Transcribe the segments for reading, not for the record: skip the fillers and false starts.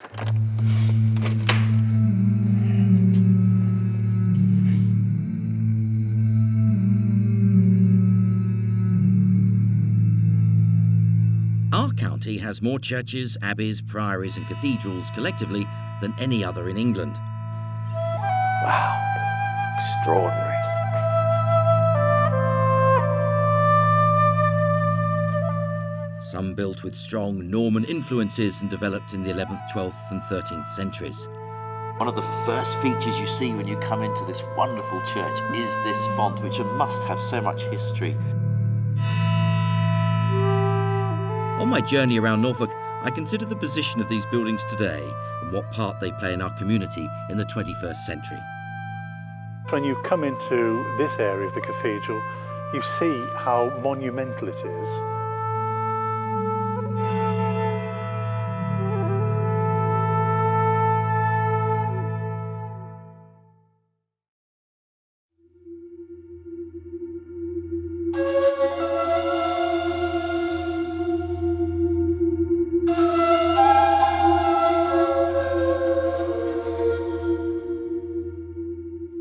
Our county has more churches, abbeys, priories and cathedrals collectively than any other in England. Wow, extraordinary. Some built with strong Norman influences and developed in the 11th, 12th and 13th centuries. One of the first features you see when you come into this wonderful church is this font, which must have so much history. On my journey around Norfolk, I consider the position of these buildings today and what part they play in our community in the 21st century. When you come into this area of the cathedral, you see how monumental it is.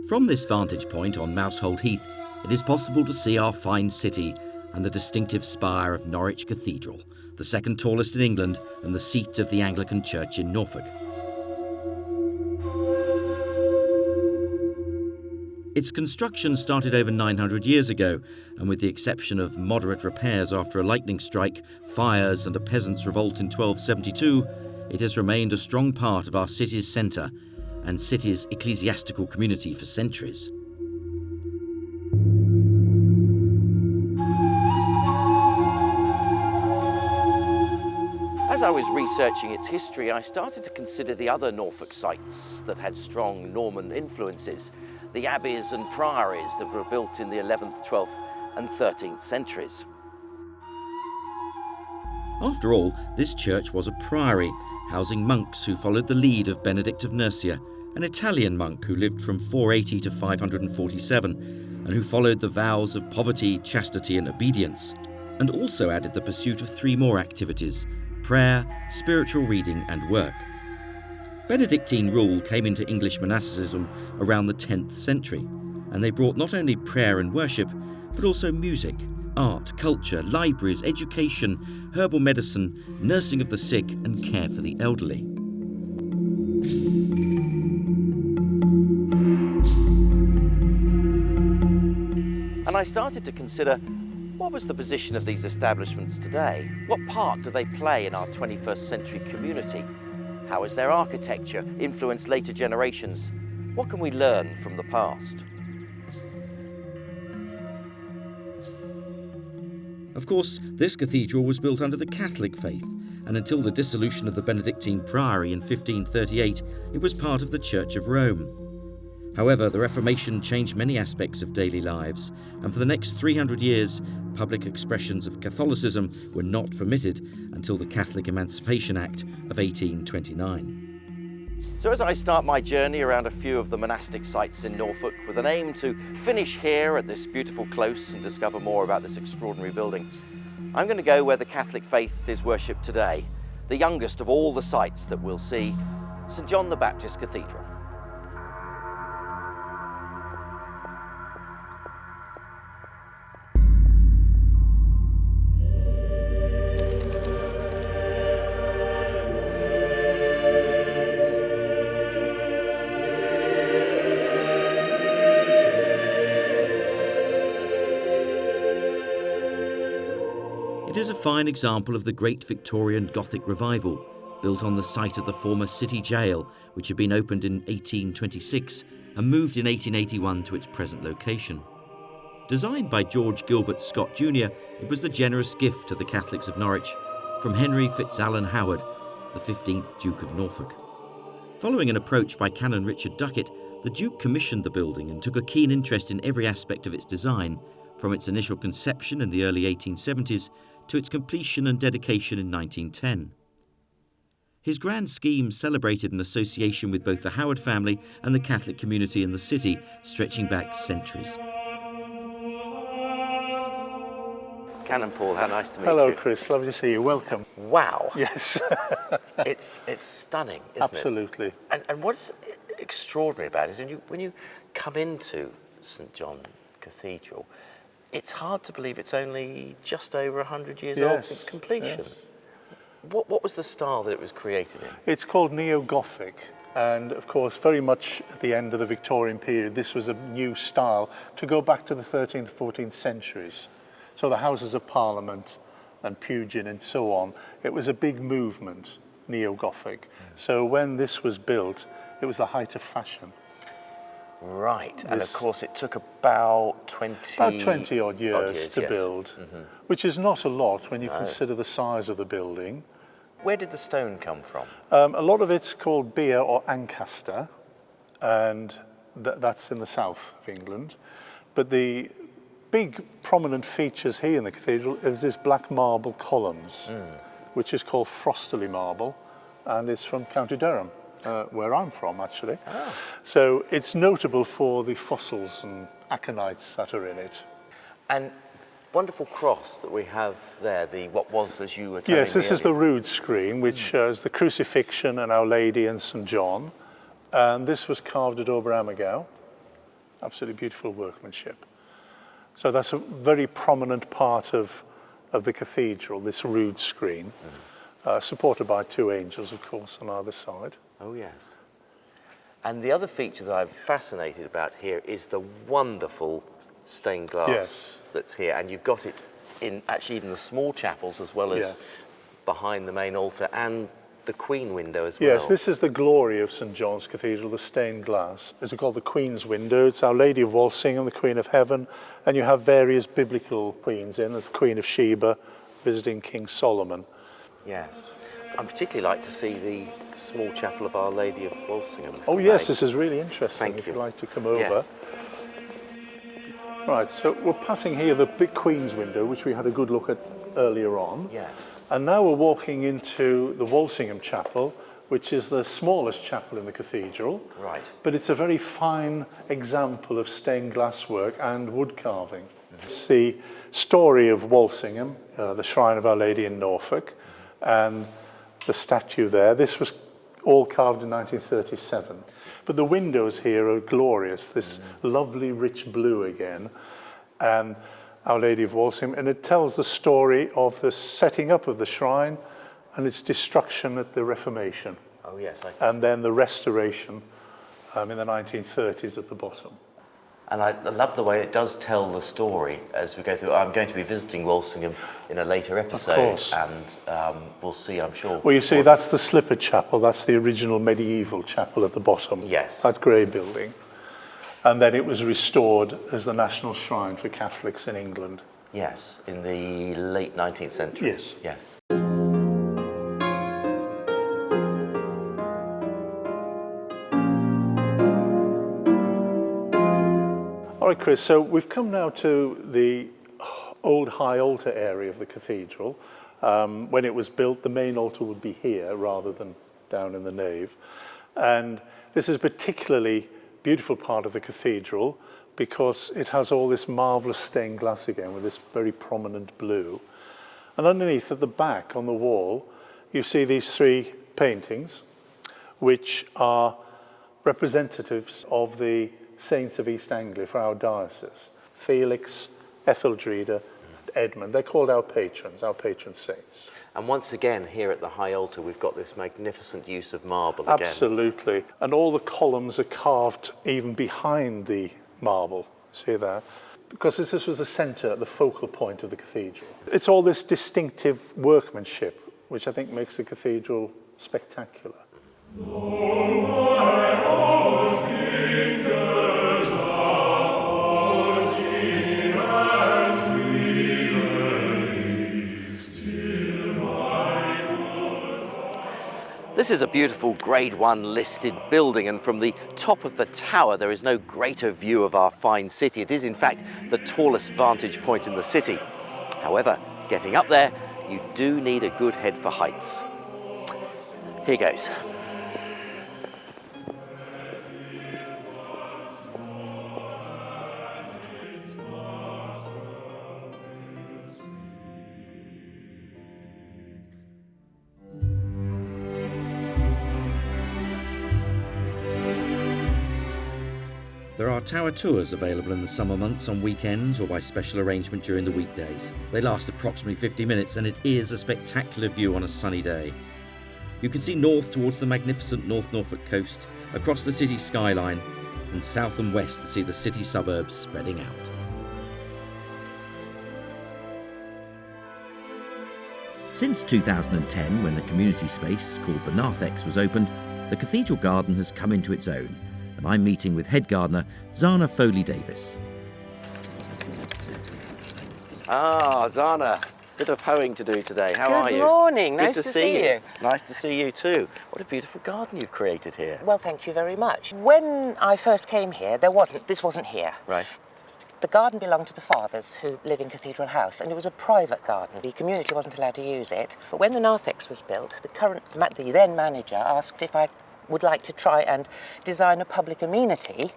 From this vantage point on Mousehold Heath, it is possible to see our fine city and the distinctive spire of Norwich Cathedral, the second tallest in England and the seat of the Anglican Church in Norfolk. Its construction started over 900 years ago, and with the exception of moderate repairs after a lightning strike, fires and a peasants' revolt in 1272, it has remained a strong part of our city's centre and city's ecclesiastical community for centuries. As I was researching its history, I started to consider the other Norfolk sites that had strong Norman influences, the abbeys and priories that were built in the 11th, 12th and 13th centuries. After all, this church was a priory, housing monks who followed the lead of Benedict of Nursia, an Italian monk who lived from 480 to 547, and who followed the vows of poverty, chastity and obedience, and also added the pursuit of three more activities: prayer, spiritual reading and work. Benedictine rule came into English monasticism around the 10th century, and they brought not only prayer and worship, but also music, art, culture, libraries, education, herbal medicine, nursing of the sick and care for the elderly. And I started to consider, what was the position of these establishments today? What part do they play in our 21st century community? How has their architecture influenced later generations? What can we learn from the past? Of course, this cathedral was built under the Catholic faith, and until the dissolution of the Benedictine Priory in 1538, it was part of the Church of Rome. However, the Reformation changed many aspects of daily lives, and for the next 300 years, public expressions of Catholicism were not permitted until the Catholic Emancipation Act of 1829. So as I start my journey around a few of the monastic sites in Norfolk with an aim to finish here at this beautiful close and discover more about this extraordinary building, I'm going to go where the Catholic faith is worshipped today, the youngest of all the sites that we'll see, St John the Baptist Cathedral. It is a fine example of the great Victorian Gothic revival, built on the site of the former city jail, which had been opened in 1826 and moved in 1881 to its present location. Designed by George Gilbert Scott Jr., it was the generous gift to the Catholics of Norwich from Henry Fitzalan Howard, the 15th Duke of Norfolk. Following an approach by Canon Richard Duckett, the Duke commissioned the building and took a keen interest in every aspect of its design, from its initial conception in the early 1870s to its completion and dedication in 1910. His grand scheme celebrated an association with both the Howard family and the Catholic community in the city, stretching back centuries. Canon Paul, how nice to meet Hello, you. Chris. Lovely to see you. Welcome. Wow. Yes. It's stunning, isn't Absolutely. it? And what's extraordinary about it is when you come into St John Cathedral, it's hard to believe it's only just over 100 years old since completion. Yes. What was the style that it was created in? It's called Neo-Gothic, and of course very much at the end of the Victorian period this was a new style to go back to the 13th, 14th centuries. So the Houses of Parliament and Pugin and so on, it was a big movement, Neo-Gothic. So when this was built, it was the height of fashion. Right, and of course it took about 20 odd years to build, which is not a lot when you consider the size of the building. Where did the stone come from? A lot of it's called Beer or Ancaster, and that's in the south of England. But the big prominent features here in the cathedral is this black marble columns, which is called Frosterley marble, and it's from County Durham, where I'm from actually. Oh. So it's notable for the fossils and aconites that are in it. And wonderful cross that we have there, what was, as you were telling me. Yes, this is the rood screen, which shows the crucifixion and Our Lady and St John. And this was carved at Oberammergau. Absolutely beautiful workmanship. So that's a very prominent part of the cathedral, this rood screen, supported by two angels, of course, on either side. Oh, yes. And the other feature that I'm fascinated about here is the wonderful stained glass that's here. And you've got it in actually even the small chapels as well as behind the main altar and the Queen window as well. Yes, this is the glory of St John's Cathedral, the stained glass. It's called the Queen's window. It's Our Lady of Walsingham, the Queen of Heaven, and you have various biblical queens in. There's the Queen of Sheba visiting King Solomon. Yes. I'd particularly like to see the small chapel of Our Lady of Walsingham. Oh yes, this is really interesting. Thank if you. you'd like to come over. Yes. Right, so we're passing here the big Queen's window, which we had a good look at earlier on. Yes. And now we're walking into the Walsingham Chapel, which is the smallest chapel in the cathedral. Right. But it's a very fine example of stained glass work and wood carving. It's the story of Walsingham, the shrine of Our Lady in Norfolk, and the statue there. This was all carved in 1937. But the windows here are glorious, this lovely rich blue again, and Our Lady of Walsingham, and it tells the story of the setting up of the shrine and its destruction at the Reformation. Oh yes, and then the restoration in the 1930s at the bottom. And I love the way it does tell the story as we go through. I'm going to be visiting Walsingham in a later episode, of course. And we'll see, I'm sure. Well, you see, that's the slipper chapel. That's the original medieval chapel at the bottom. Yes. That grey building. And then it was restored as the national shrine for Catholics in England. Yes, in the late 19th century. Yes. Yes. All right, Chris, so we've come now to the old high altar area of the cathedral. When it was built, the main altar would be here rather than down in the nave. And this is a particularly beautiful part of the cathedral because it has all this marvellous stained glass again with this very prominent blue. And underneath at the back on the wall, you see these three paintings, which are representatives of the saints of East Anglia for our diocese. Felix, Etheldreda, Edmund. They're called our patron saints. And once again, here at the high altar, we've got this magnificent use of marble again. Absolutely. And all the columns are carved even behind the marble. See that? Because this was the centre, the focal point of the cathedral. It's all this distinctive workmanship, which I think makes the cathedral spectacular. This is a beautiful Grade 1 listed building, and from the top of the tower there is no greater view of our fine city. It is in fact the tallest vantage point in the city. However, getting up there, you do need a good head for heights. Here goes. There are tower tours available in the summer months on weekends or by special arrangement during the weekdays. They last approximately 50 minutes and it is a spectacular view on a sunny day. You can see north towards the magnificent North Norfolk coast, across the city skyline, and south and west to see the city suburbs spreading out. Since 2010, when the community space called the Narthex was opened, the cathedral garden has come into its own, and I'm meeting with head gardener Zana Foley-Davis. Ah, Zana, bit of hoeing to do today. How are you? Good morning, Good nice to see you. Nice to see you too. What a beautiful garden you've created here. Well, thank you very much. When I first came here, this wasn't here. Right. The garden belonged to the fathers who live in Cathedral House, and it was a private garden. The community wasn't allowed to use it. But when the Narthex was built, the then manager asked if I would like to try and design a public amenity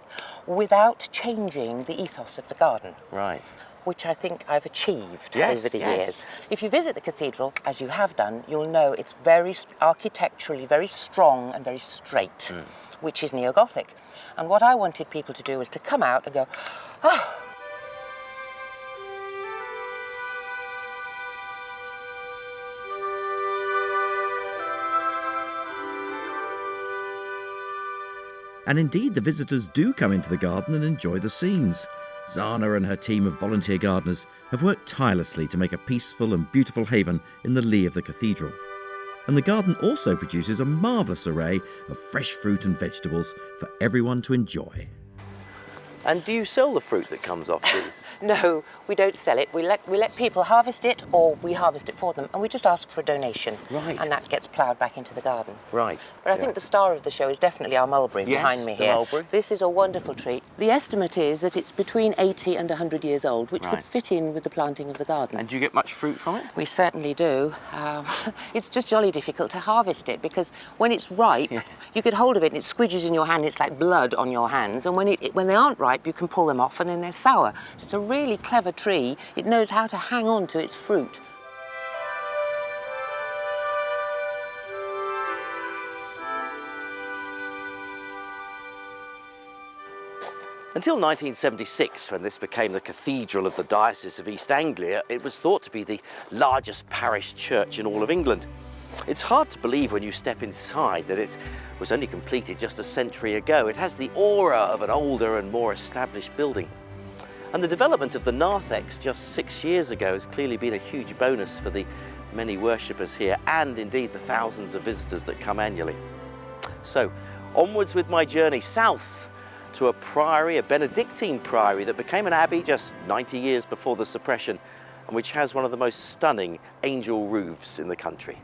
without changing the ethos of the garden. Right. Which I think I've achieved over the years. If you visit the cathedral, as you have done, you'll know it's very architecturally very strong and very straight, which is neo-Gothic. And what I wanted people to do was to come out and go, oh. And indeed, the visitors do come into the garden and enjoy the scenes. Zana and her team of volunteer gardeners have worked tirelessly to make a peaceful and beautiful haven in the lee of the cathedral. And the garden also produces a marvellous array of fresh fruit and vegetables for everyone to enjoy. And do you sell the fruit that comes off these? No, we don't sell it. We let people harvest it, or we harvest it for them, and we just ask for a donation. Right. And that gets ploughed back into the garden. Right. But I think the star of the show is definitely our mulberry behind me the here. mulberry. This is a wonderful tree. The estimate is that it's between 80 and 100 years old, which would fit in with the planting of the garden. And do you get much fruit from it? We certainly do. It's just jolly difficult to harvest it because when it's ripe, you get hold of it and it squidges in your hand. It's like blood on your hands. And when they aren't ripe, you can pull them off and then they're sour. So it's a really clever tree. It knows how to hang on to its fruit. Until 1976, when this became the cathedral of the Diocese of East Anglia, it was thought to be the largest parish church in all of England. It's hard to believe when you step inside that it was only completed just a century ago. It has the aura of an older and more established building. And the development of the Narthex just 6 years ago has clearly been a huge bonus for the many worshippers here and indeed the thousands of visitors that come annually. So, onwards with my journey south to a priory, a Benedictine priory that became an abbey just 90 years before the suppression and which has one of the most stunning angel roofs in the country.